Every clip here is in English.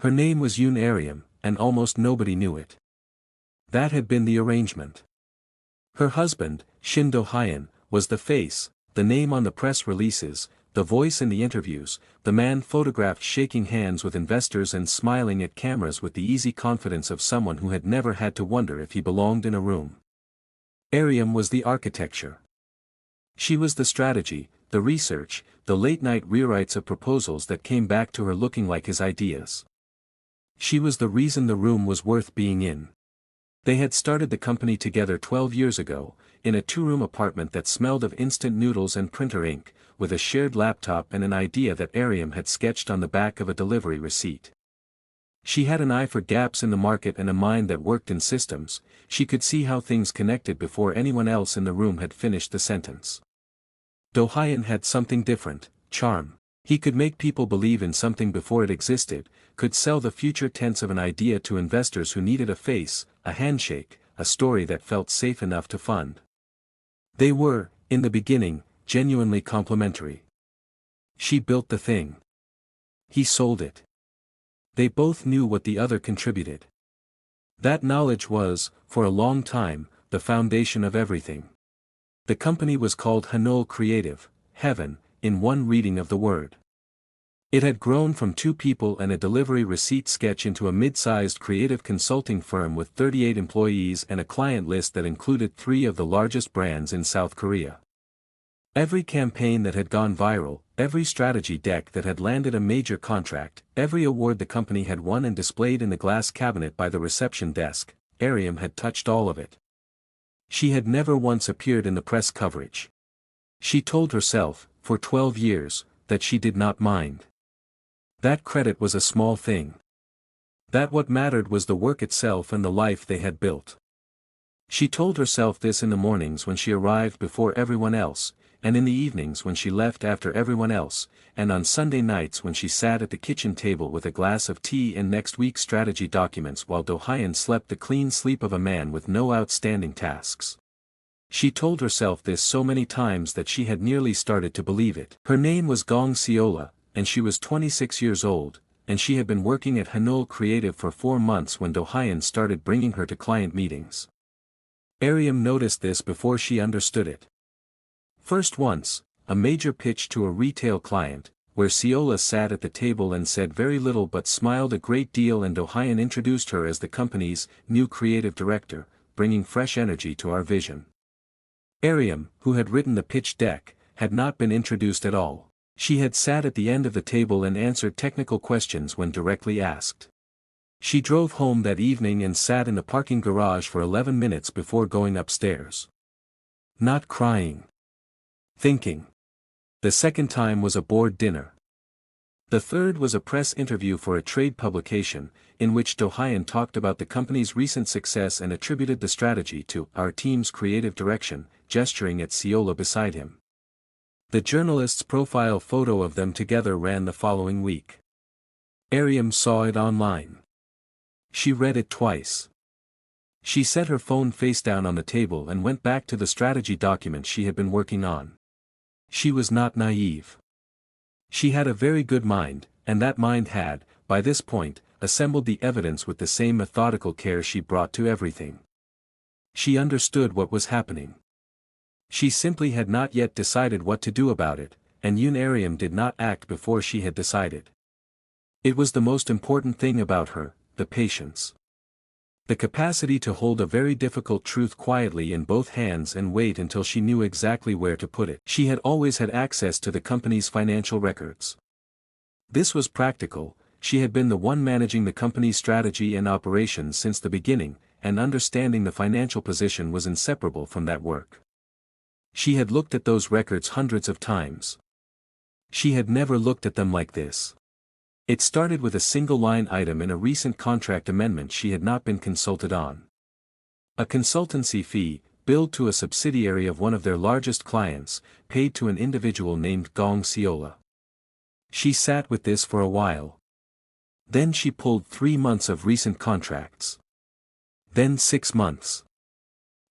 Her name was Yoon Areum, and almost nobody knew it. That had been the arrangement. Her husband, Shin Do-hyun, was the face, the name on the press releases, the voice in the interviews, the man photographed shaking hands with investors and smiling at cameras with the easy confidence of someone who had never had to wonder if he belonged in a room. Areum was the architecture. She was the strategy, the research, the late-night rewrites of proposals that came back to her looking like his ideas. She was the reason the room was worth being in. They had started the company together 12 years ago, in a two-room apartment that smelled of instant noodles and printer ink, with a shared laptop and an idea that Areum had sketched on the back of a delivery receipt. She had an eye for gaps in the market and a mind that worked in systems. She could see how things connected before anyone else in the room had finished the sentence. Do-hyun had something different, charm. He could make people believe in something before it existed, could sell the future tense of an idea to investors who needed a face, a handshake, a story that felt safe enough to fund. They were, in the beginning, genuinely complementary. She built the thing. He sold it. They both knew what the other contributed. That knowledge was, for a long time, the foundation of everything. The company was called Hanul Creative, Heaven, in one reading of the word. It had grown from 2 people and a delivery receipt sketch into a mid-sized creative consulting firm with 38 employees and a client list that included 3 of the largest brands in South Korea. Every campaign that had gone viral, every strategy deck that had landed a major contract, every award the company had won and displayed in the glass cabinet by the reception desk, Areum had touched all of it. She had never once appeared in the press coverage. She told herself, for 12 years, that she did not mind. That credit was a small thing. That what mattered was the work itself and the life they had built. She told herself this in the mornings when she arrived before everyone else, and in the evenings when she left after everyone else, and on Sunday nights when she sat at the kitchen table with a glass of tea and next week's strategy documents while Do-hyun slept the clean sleep of a man with no outstanding tasks. She told herself this so many times that she had nearly started to believe it. Her name was Gong Seola, and she was 26 years old, and she had been working at Hanul Creative for 4 months when Do-hyun started bringing her to client meetings. Areum noticed this before she understood it. First once, a major pitch to a retail client, where Seola sat at the table and said very little but smiled a great deal, and Do-hyun introduced her as the company's new creative director, bringing fresh energy to our vision. Areum, who had written the pitch deck, had not been introduced at all. She had sat at the end of the table and answered technical questions when directly asked. She drove home that evening and sat in the parking garage for 11 minutes before going upstairs. Not crying. Thinking. The second time was a board dinner. The third was a press interview for a trade publication, in which Do-hyun talked about the company's recent success and attributed the strategy to our team's creative direction, gesturing at Seola beside him. The journalist's profile photo of them together ran the following week. Areum saw it online. She read it twice. She set her phone face down on the table and went back to the strategy document she had been working on. She was not naive. She had a very good mind, and that mind had, by this point, assembled the evidence with the same methodical care she brought to everything. She understood what was happening. She simply had not yet decided what to do about it, and Yoon Areum did not act before she had decided. It was the most important thing about her, the patience. The capacity to hold a very difficult truth quietly in both hands and wait until she knew exactly where to put it. She had always had access to the company's financial records. This was practical. She had been the one managing the company's strategy and operations since the beginning, and understanding the financial position was inseparable from that work. She had looked at those records hundreds of times. She had never looked at them like this. It started with a single line item in a recent contract amendment she had not been consulted on. A consultancy fee, billed to a subsidiary of one of their largest clients, paid to an individual named Gong Seola. She sat with this for a while. Then she pulled 3 months of recent contracts. Then 6 months.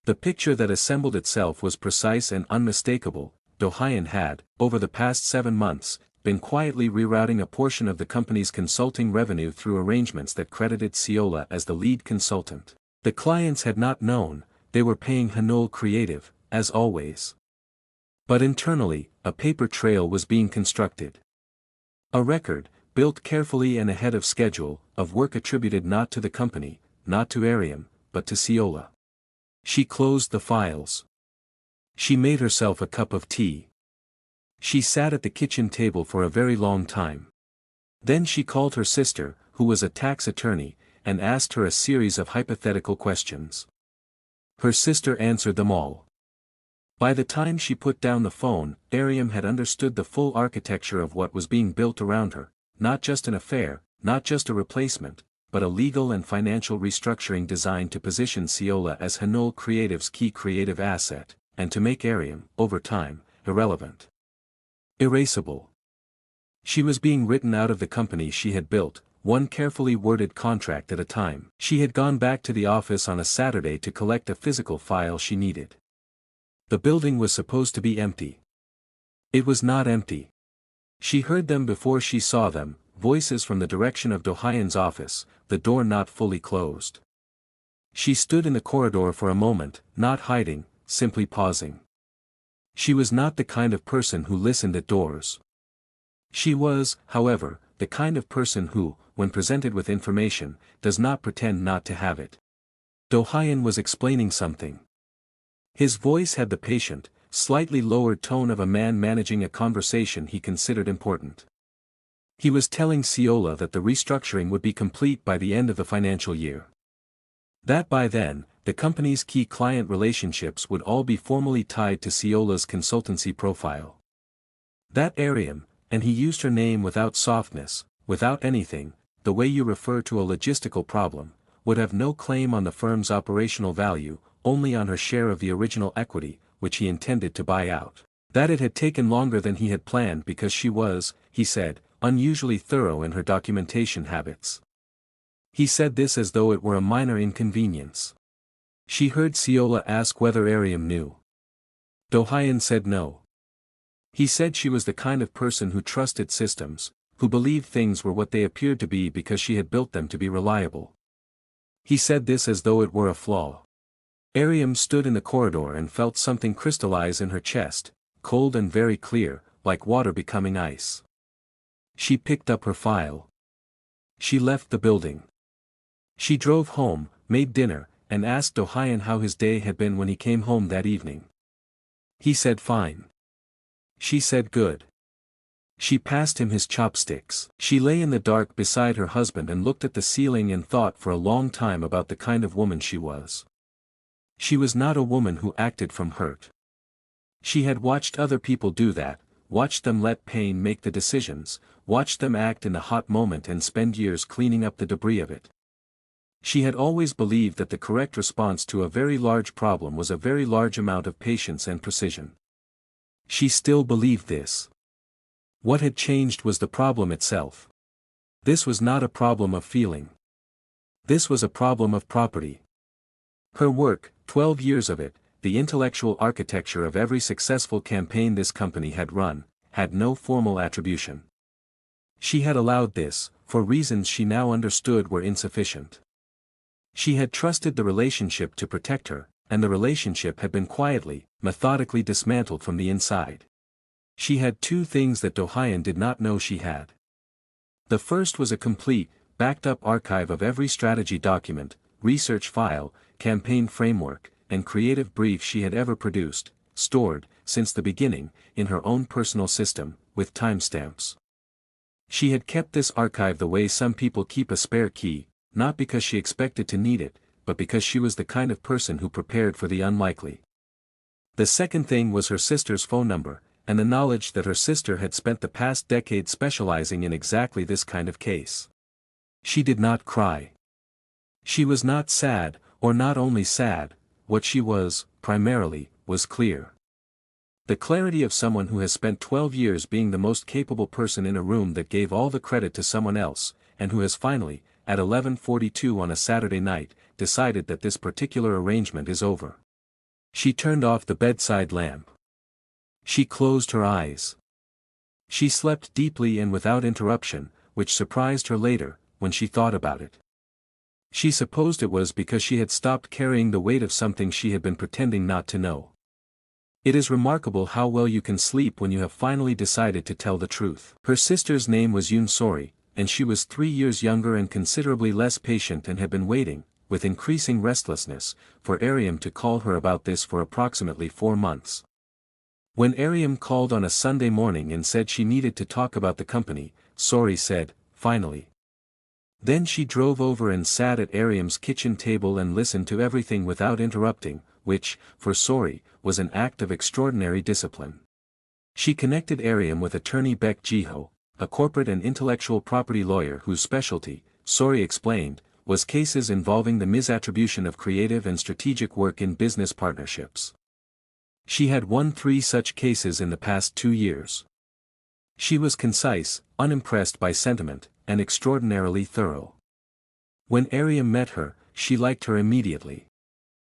The picture that assembled itself was precise and unmistakable. Do-hyun had, over the past 7 months, been quietly rerouting a portion of the company's consulting revenue through arrangements that credited Ciola as the lead consultant. The clients had not known, they were paying Hanul Creative, as always. But internally, a paper trail was being constructed. A record, built carefully and ahead of schedule, of work attributed not to the company, not to Areum, but to Ciola. She closed the files. She made herself a cup of tea. She sat at the kitchen table for a very long time. Then she called her sister, who was a tax attorney, and asked her a series of hypothetical questions. Her sister answered them all. By the time she put down the phone, Areum had understood the full architecture of what was being built around her, not just an affair, not just a replacement, but a legal and financial restructuring designed to position Ciola as Hanul Creative's key creative asset, and to make Areum, over time, irrelevant. Erasable. She was being written out of the company she had built, one carefully worded contract at a time. She had gone back to the office on a Saturday to collect a physical file she needed. The building was supposed to be empty. It was not empty. She heard them before she saw them, voices from the direction of Do Hyen's office, the door not fully closed. She stood in the corridor for a moment, not hiding, simply pausing. She was not the kind of person who listened at doors. She was, however, the kind of person who, when presented with information, does not pretend not to have it. Do Hyen was explaining something. His voice had the patient, slightly lowered tone of a man managing a conversation he considered important. He was telling Ciola that the restructuring would be complete by the end of the financial year. That by then, the company's key client relationships would all be formally tied to Ciola's consultancy profile. That Areum, and he used her name without softness, without anything, the way you refer to a logistical problem, would have no claim on the firm's operational value, only on her share of the original equity, which he intended to buy out. That it had taken longer than he had planned because she was, he said, unusually thorough in her documentation habits. He said this as though it were a minor inconvenience. She heard Ciola ask whether Areum knew. Do Hyen said no. He said she was the kind of person who trusted systems, who believed things were what they appeared to be because she had built them to be reliable. He said this as though it were a flaw. Areum stood in the corridor and felt something crystallize in her chest, cold and very clear, like water becoming ice. She picked up her file. She left the building. She drove home, made dinner, and asked Do Hyen how his day had been when he came home that evening. He said fine. She said good. She passed him his chopsticks. She lay in the dark beside her husband and looked at the ceiling and thought for a long time about the kind of woman she was. She was not a woman who acted from hurt. She had watched other people do that, watched them let pain make the decisions, watched them act in the hot moment and spend years cleaning up the debris of it. She had always believed that the correct response to a very large problem was a very large amount of patience and precision. She still believed this. What had changed was the problem itself. This was not a problem of feeling. This was a problem of property. Her work, 12 years of it, the intellectual architecture of every successful campaign this company had run, had no formal attribution. She had allowed this, for reasons she now understood were insufficient. She had trusted the relationship to protect her, and the relationship had been quietly, methodically dismantled from the inside. She had two things that Do Hyen did not know she had. The first was a complete, backed-up archive of every strategy document, research file, campaign framework, and creative brief she had ever produced, stored, since the beginning, in her own personal system, with timestamps. She had kept this archive the way some people keep a spare key, not because she expected to need it, but because she was the kind of person who prepared for the unlikely. The second thing was her sister's phone number, and the knowledge that her sister had spent the past decade specializing in exactly this kind of case. She did not cry. She was not sad, or not only sad, what she was, primarily, was clear. The clarity of someone who has spent 12 years being the most capable person in a room that gave all the credit to someone else, and who has finally, at 11:42 on a Saturday night, decided that this particular arrangement is over. She turned off the bedside lamp. She closed her eyes. She slept deeply and without interruption, which surprised her later, when she thought about it. She supposed it was because she had stopped carrying the weight of something she had been pretending not to know. It is remarkable how well you can sleep when you have finally decided to tell the truth. Her sister's name was Yoon Areum, and she was 3 years younger and considerably less patient and had been waiting, with increasing restlessness, for Areum to call her about this for approximately 4 months. When Areum called on a Sunday morning and said she needed to talk about the company, Sori said, "Finally." Then she drove over and sat at Areum's kitchen table and listened to everything without interrupting, which, for Sori, was an act of extraordinary discipline. She connected Areum with attorney Baek Jiho, a corporate and intellectual property lawyer whose specialty, Sori explained, was cases involving the misattribution of creative and strategic work in business partnerships. She had won 3 such cases in the past 2 years. She was concise, unimpressed by sentiment, and extraordinarily thorough. When Areum met her, she liked her immediately.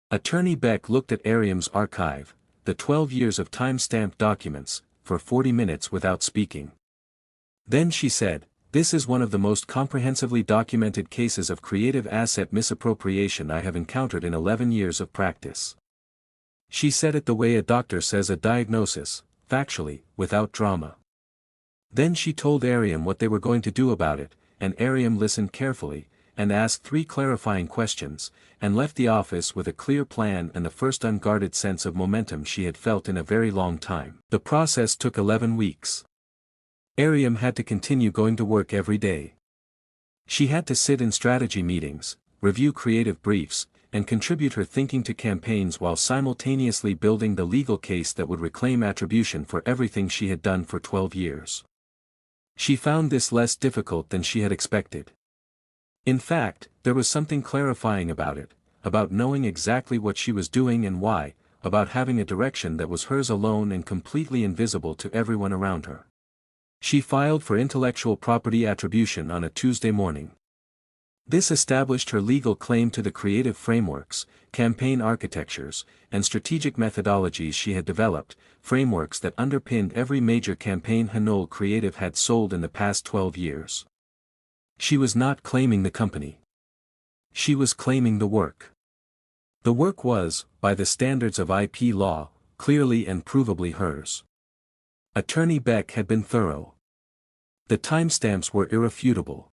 Attorney Beck looked at Areum's archive, the 12 years of time-stamped documents, for 40 minutes without speaking. Then she said, "This is one of the most comprehensively documented cases of creative asset misappropriation I have encountered in 11 years of practice." She said it the way a doctor says a diagnosis, factually, without drama. Then she told Areum what they were going to do about it, and Areum listened carefully, and asked 3 clarifying questions, and left the office with a clear plan and the first unguarded sense of momentum she had felt in a very long time. The process took 11 weeks. Areum had to continue going to work every day. She had to sit in strategy meetings, review creative briefs, and contribute her thinking to campaigns while simultaneously building the legal case that would reclaim attribution for everything she had done for 12 years. She found this less difficult than she had expected. In fact, there was something clarifying about it, about knowing exactly what she was doing and why, about having a direction that was hers alone and completely invisible to everyone around her. She filed for intellectual property attribution on a Tuesday morning. This established her legal claim to the creative frameworks, campaign architectures, and strategic methodologies she had developed, frameworks that underpinned every major campaign Hanol Creative had sold in the past 12 years. She was not claiming the company. She was claiming the work. The work was, by the standards of IP law, clearly and provably hers. Attorney Beck had been thorough. The timestamps were irrefutable.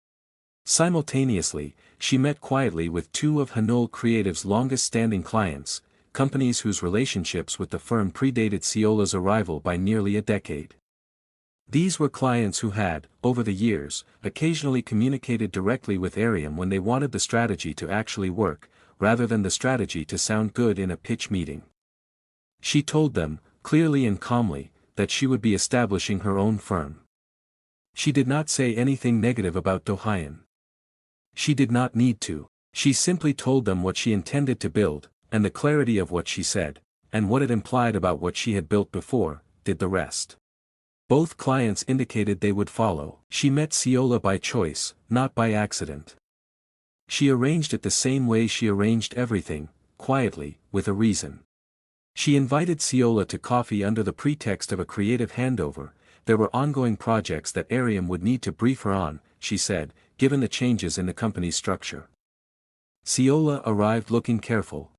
Simultaneously, she met quietly with 2 of Hanol Creative's longest-standing clients, companies whose relationships with the firm predated Seola's arrival by nearly a decade. These were clients who had, over the years, occasionally communicated directly with Areum when they wanted the strategy to actually work, rather than the strategy to sound good in a pitch meeting. She told them, clearly and calmly, that she would be establishing her own firm. She did not say anything negative about Do-hyun. She did not need to. She simply told them what she intended to build, and the clarity of what she said, and what it implied about what she had built before, did the rest. Both clients indicated they would follow. She met Seola by choice, not by accident. She arranged it the same way she arranged everything, quietly, with a reason. She invited Seola to coffee under the pretext of a creative handover. There were ongoing projects that Areum would need to brief her on, she said, given the changes in the company's structure. Seola arrived looking careful.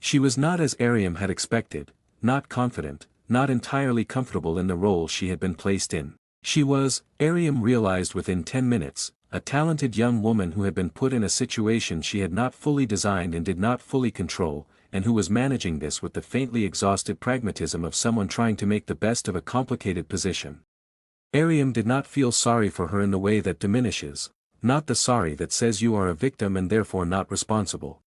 She was not as Areum had expected, not confident, not entirely comfortable in the role she had been placed in. She was, Areum realized within 10 minutes, a talented young woman who had been put in a situation she had not fully designed and did not fully control, and who was managing this with the faintly exhausted pragmatism of someone trying to make the best of a complicated position. Areum did not feel sorry for her in the way that diminishes, not the sorry that says you are a victim and therefore not responsible.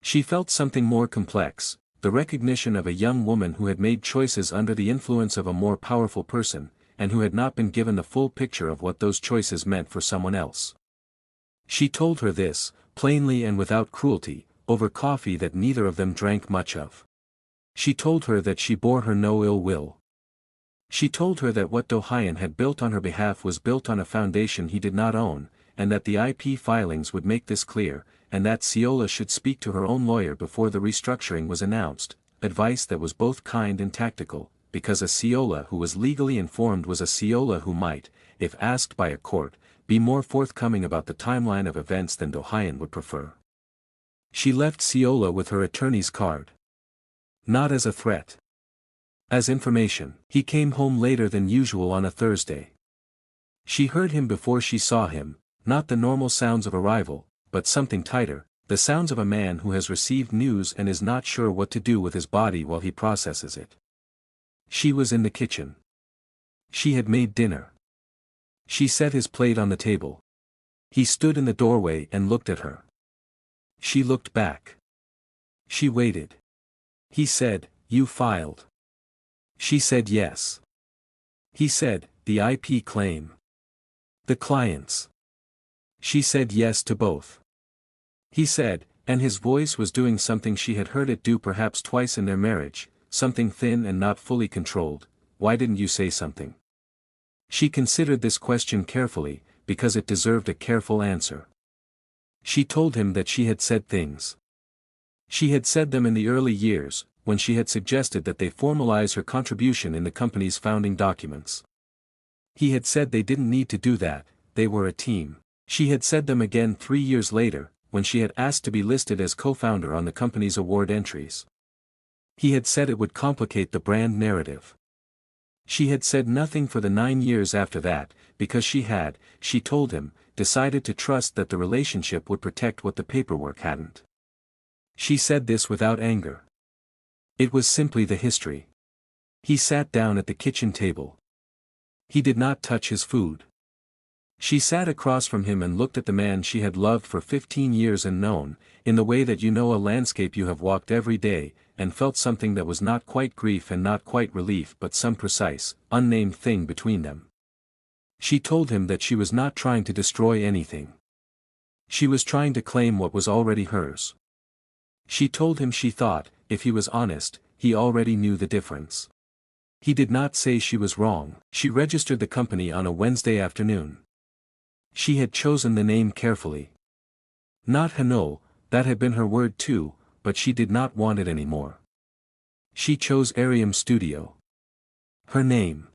She felt something more complex, the recognition of a young woman who had made choices under the influence of a more powerful person, and who had not been given the full picture of what those choices meant for someone else. She told her this, plainly and without cruelty, over coffee that neither of them drank much of. She told her that she bore her no ill will. She told her that what Do-hyun had built on her behalf was built on a foundation he did not own, and that the IP filings would make this clear, and that Seola should speak to her own lawyer before the restructuring was announced, advice that was both kind and tactical, because a Seola who was legally informed was a Seola who might, if asked by a court, be more forthcoming about the timeline of events than Do-hyun would prefer. She left Seola with her attorney's card. Not as a threat. As information. He came home later than usual on a Thursday. She heard him before she saw him, not the normal sounds of arrival, but something tighter, the sounds of a man who has received news and is not sure what to do with his body while he processes it. She was in the kitchen. She had made dinner. She set his plate on the table. He stood in the doorway and looked at her. She looked back. She waited. He said, "You filed." She said yes. He said, "The IP claim. The clients." She said yes to both. He said, and his voice was doing something she had heard it do perhaps twice in their marriage, something thin and not fully controlled, "Why didn't you say something?" She considered this question carefully, because it deserved a careful answer. She told him that she had said things. She had said them in the early years, when she had suggested that they formalize her contribution in the company's founding documents. He had said they didn't need to do that, they were a team. She had said them again 3 years later, when she had asked to be listed as co-founder on the company's award entries. He had said it would complicate the brand narrative. She had said nothing for the 9 years after that, because she had, she told him, decided to trust that the relationship would protect what the paperwork hadn't. She said this without anger. It was simply the history. He sat down at the kitchen table. He did not touch his food. She sat across from him and looked at the man she had loved for 15 years and known, in the way that you know a landscape you have walked every day, and felt something that was not quite grief and not quite relief but some precise, unnamed thing between them. She told him that she was not trying to destroy anything. She was trying to claim what was already hers. She told him she thought, if he was honest, he already knew the difference. He did not say she was wrong. She registered the company on a Wednesday afternoon. She had chosen the name carefully. Not Hanol, that had been her word too, but she did not want it anymore. She chose Areum Studio. Her name.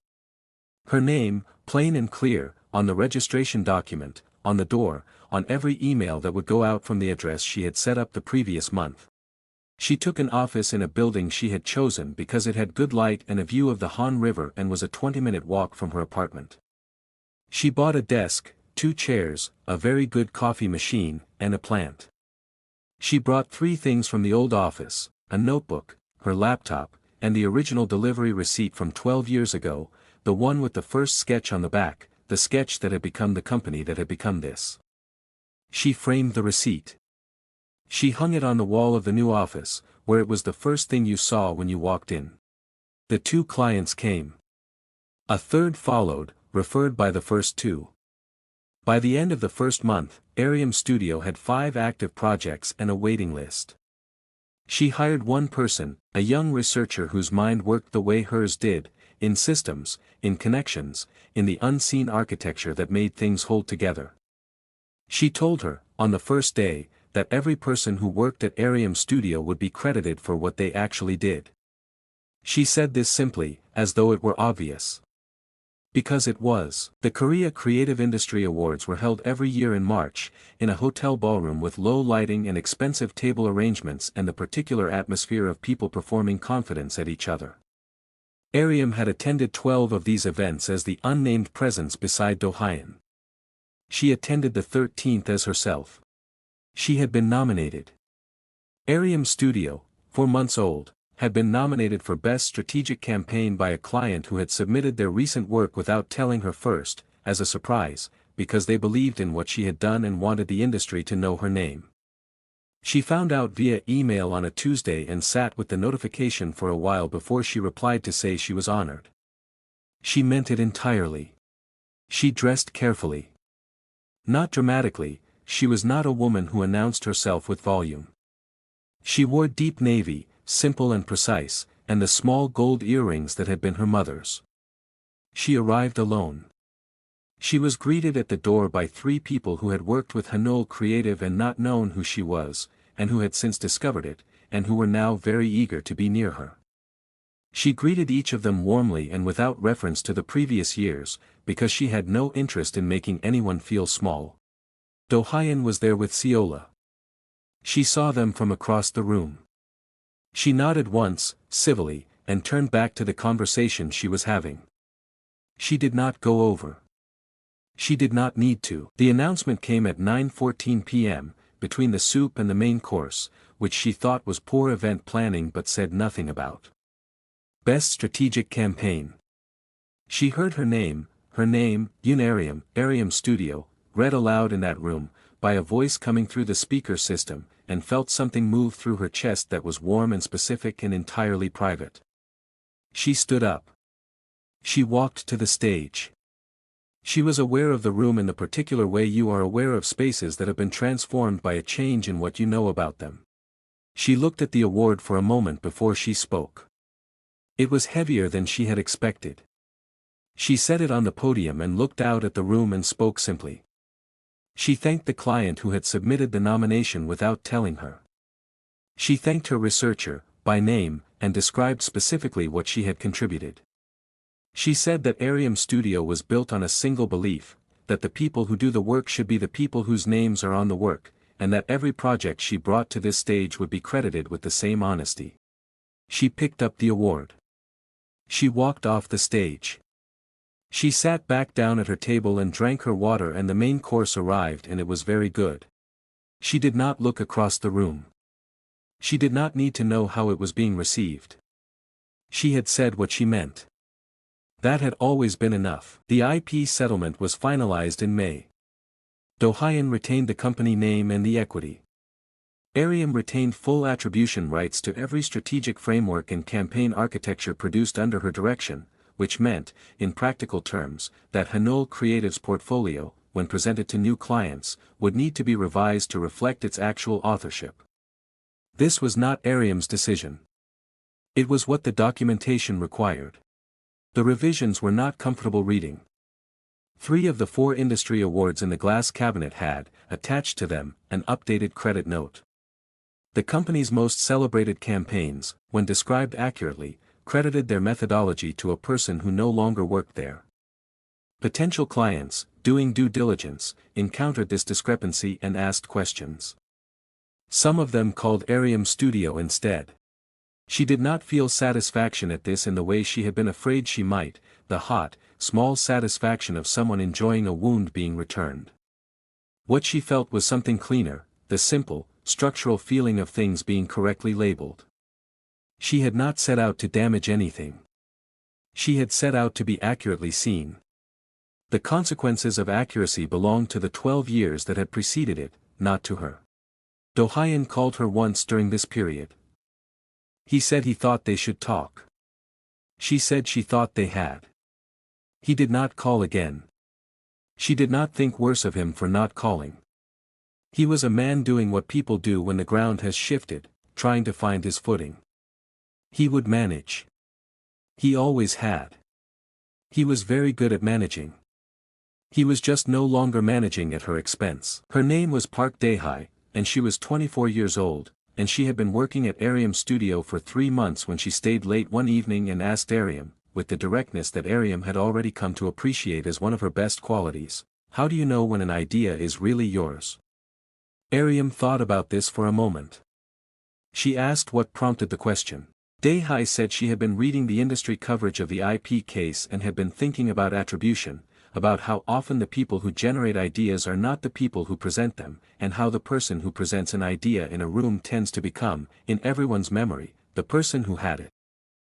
Her name, plain and clear, on the registration document, on the door, on every email that would go out from the address she had set up the previous month. She took an office in a building she had chosen because it had good light and a view of the Han River and was a 20-minute walk from her apartment. She bought a desk, 2 chairs, a very good coffee machine, and a plant. She brought 3 things from the old office, a notebook, her laptop, and the original delivery receipt from 12 years ago, the one with the first sketch on the back, the sketch that had become the company that had become this. She framed the receipt. She hung it on the wall of the new office, where it was the first thing you saw when you walked in. The 2 clients came. A third followed, referred by the first 2. By the end of the first month, Areum Studio had 5 active projects and a waiting list. She hired one person, a young researcher whose mind worked the way hers did, in systems, in connections, in the unseen architecture that made things hold together. She told her, on the first day, that every person who worked at Areum Studio would be credited for what they actually did. She said this simply, as though it were obvious. Because it was. The Korea Creative Industry Awards were held every year in March, in a hotel ballroom with low lighting and expensive table arrangements and the particular atmosphere of people performing confidence at each other. Areum had attended 12 of these events as the unnamed presence beside Do-hyun. She attended the 13th as herself. She had been nominated. Areum Studio, 4 months old, had been nominated for Best Strategic Campaign by a client who had submitted their recent work without telling her first, as a surprise, because they believed in what she had done and wanted the industry to know her name. She found out via email on a Tuesday and sat with the notification for a while before she replied to say she was honored. She meant it entirely. She dressed carefully. Not dramatically, she was not a woman who announced herself with volume. She wore deep navy, simple and precise, and the small gold earrings that had been her mother's. She arrived alone. She was greeted at the door by 3 people who had worked with Hanol Creative and not known who she was, and who had since discovered it, and who were now very eager to be near her. She greeted each of them warmly and without reference to the previous years, because she had no interest in making anyone feel small. Do-hyun was there with Seola. She saw them from across the room. She nodded once, civilly, and turned back to the conversation she was having. She did not go over. She did not need to. The announcement came at 9:14 p.m., between the soup and the main course, which she thought was poor event planning but said nothing about. Best Strategic Campaign. She heard her name, Yoon Areum Studio, read aloud in that room, by a voice coming through the speaker system, and felt something move through her chest that was warm and specific and entirely private. She stood up. She walked to the stage. She was aware of the room in the particular way you are aware of spaces that have been transformed by a change in what you know about them. She looked at the award for a moment before she spoke. It was heavier than she had expected. She set it on the podium and looked out at the room and spoke simply. She thanked the client who had submitted the nomination without telling her. She thanked her researcher, by name, and described specifically what she had contributed. She said that Areum Studio was built on a single belief, that the people who do the work should be the people whose names are on the work, and that every project she brought to this stage would be credited with the same honesty. She picked up the award. She walked off the stage. She sat back down at her table and drank her water, and the main course arrived, and it was very good. She did not look across the room. She did not need to know how it was being received. She had said what she meant. That had always been enough. The IP settlement was finalized in May. Do-hyun retained the company name and the equity. Areum retained full attribution rights to every strategic framework and campaign architecture produced under her direction, which meant, in practical terms, that Hanul Creative's portfolio, when presented to new clients, would need to be revised to reflect its actual authorship. This was not Areum's decision. It was what the documentation required. The revisions were not comfortable reading. 3 of the 4 industry awards in the glass cabinet had, attached to them, an updated credit note. The company's most celebrated campaigns, when described accurately, credited their methodology to a person who no longer worked there. Potential clients, doing due diligence, encountered this discrepancy and asked questions. Some of them called Areum Studio instead. She did not feel satisfaction at this in the way she had been afraid she might, the hot, small satisfaction of someone enjoying a wound being returned. What she felt was something cleaner, the simple, structural feeling of things being correctly labeled. She had not set out to damage anything. She had set out to be accurately seen. The consequences of accuracy belonged to the 12 years that had preceded it, not to her. Do-hyun called her once during this period. He said he thought they should talk. She said she thought they had. He did not call again. She did not think worse of him for not calling. He was a man doing what people do when the ground has shifted, trying to find his footing. He would manage. He always had. He was very good at managing. He was just no longer managing at her expense. Her name was Park Dae-hye, and she was 24 years old, and she had been working at Areum Studio for 3 months when she stayed late one evening and asked Areum, with the directness that Areum had already come to appreciate as one of her best qualities, "How do you know when an idea is really yours?" Areum thought about this for a moment. She asked what prompted the question. Dae-hye said she had been reading the industry coverage of the IP case and had been thinking about attribution, about how often the people who generate ideas are not the people who present them, and how the person who presents an idea in a room tends to become, in everyone's memory, the person who had it.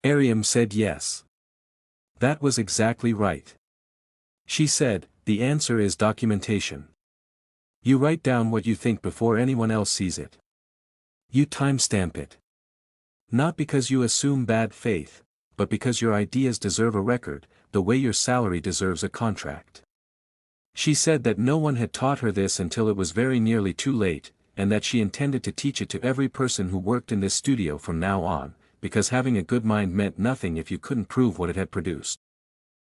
Areum said yes. That was exactly right. She said, the answer is documentation. You write down what you think before anyone else sees it. You timestamp it. Not because you assume bad faith, but because your ideas deserve a record, the way your salary deserves a contract. She said that no one had taught her this until it was very nearly too late, and that she intended to teach it to every person who worked in this studio from now on, because having a good mind meant nothing if you couldn't prove what it had produced.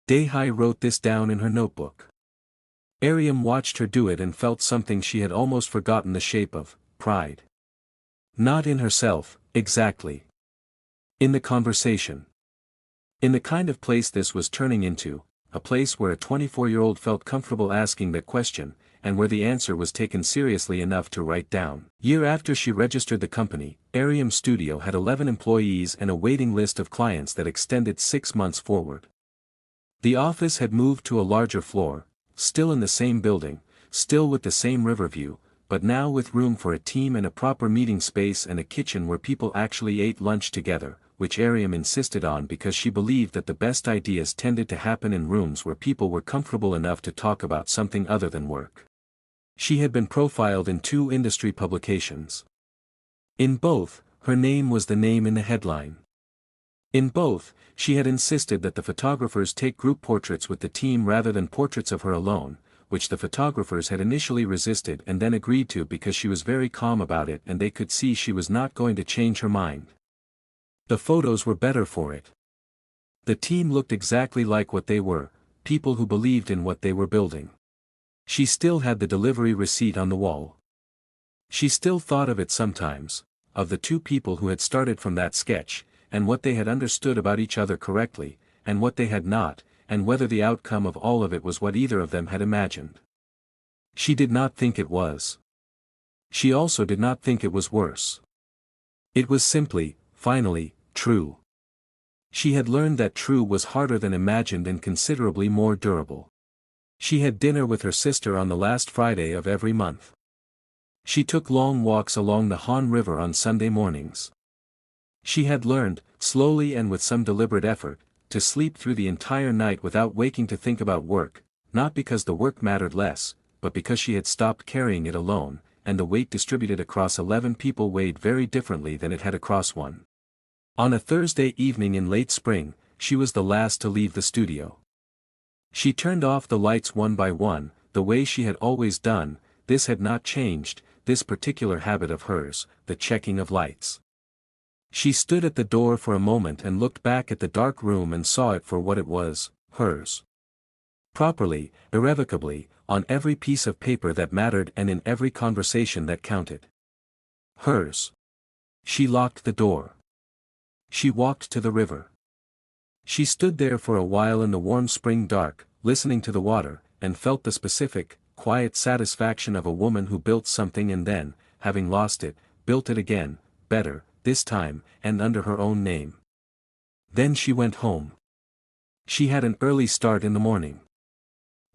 Dae-hye wrote this down in her notebook. Areum watched her do it and felt something she had almost forgotten the shape of, pride. Not in herself, exactly. In the conversation. In the kind of place this was turning into, a place where a 24-year-old felt comfortable asking that question, and where the answer was taken seriously enough to write down. Year after she registered the company, Areum Studio had 11 employees and a waiting list of clients that extended 6 months forward. The office had moved to a larger floor, still in the same building, still with the same river view, but now with room for a team and a proper meeting space and a kitchen where people actually ate lunch together, which Areum insisted on because she believed that the best ideas tended to happen in rooms where people were comfortable enough to talk about something other than work. She had been profiled in 2 industry publications. In both, her name was the name in the headline. In both, she had insisted that the photographers take group portraits with the team rather than portraits of her alone, which the photographers had initially resisted and then agreed to because she was very calm about it and they could see she was not going to change her mind. The photos were better for it. The team looked exactly like what they were, people who believed in what they were building. She still had the delivery receipt on the wall. She still thought of it sometimes, of the 2 people who had started from that sketch, and what they had understood about each other correctly, and what they had not, and whether the outcome of all of it was what either of them had imagined. She did not think it was. She also did not think it was worse. It was simply, finally, true. She had learned that true was harder than imagined and considerably more durable. She had dinner with her sister on the last Friday of every month. She took long walks along the Han River on Sunday mornings. She had learned, slowly and with some deliberate effort, to sleep through the entire night without waking to think about work, not because the work mattered less, but because she had stopped carrying it alone, and the weight distributed across 11 people weighed very differently than it had across one. On a Thursday evening in late spring, she was the last to leave the studio. She turned off the lights one by one, the way she had always done. This had not changed, this particular habit of hers, the checking of lights. She stood at the door for a moment and looked back at the dark room and saw it for what it was, hers. Properly, irrevocably, on every piece of paper that mattered and in every conversation that counted. Hers. She locked the door. She walked to the river. She stood there for a while in the warm spring dark, listening to the water, and felt the specific, quiet satisfaction of a woman who built something and then, having lost it, built it again, better, this time, and under her own name. Then she went home. She had an early start in the morning.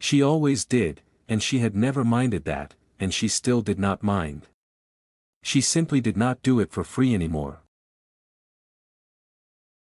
She always did, and she had never minded that, and she still did not mind. She simply did not do it for free anymore,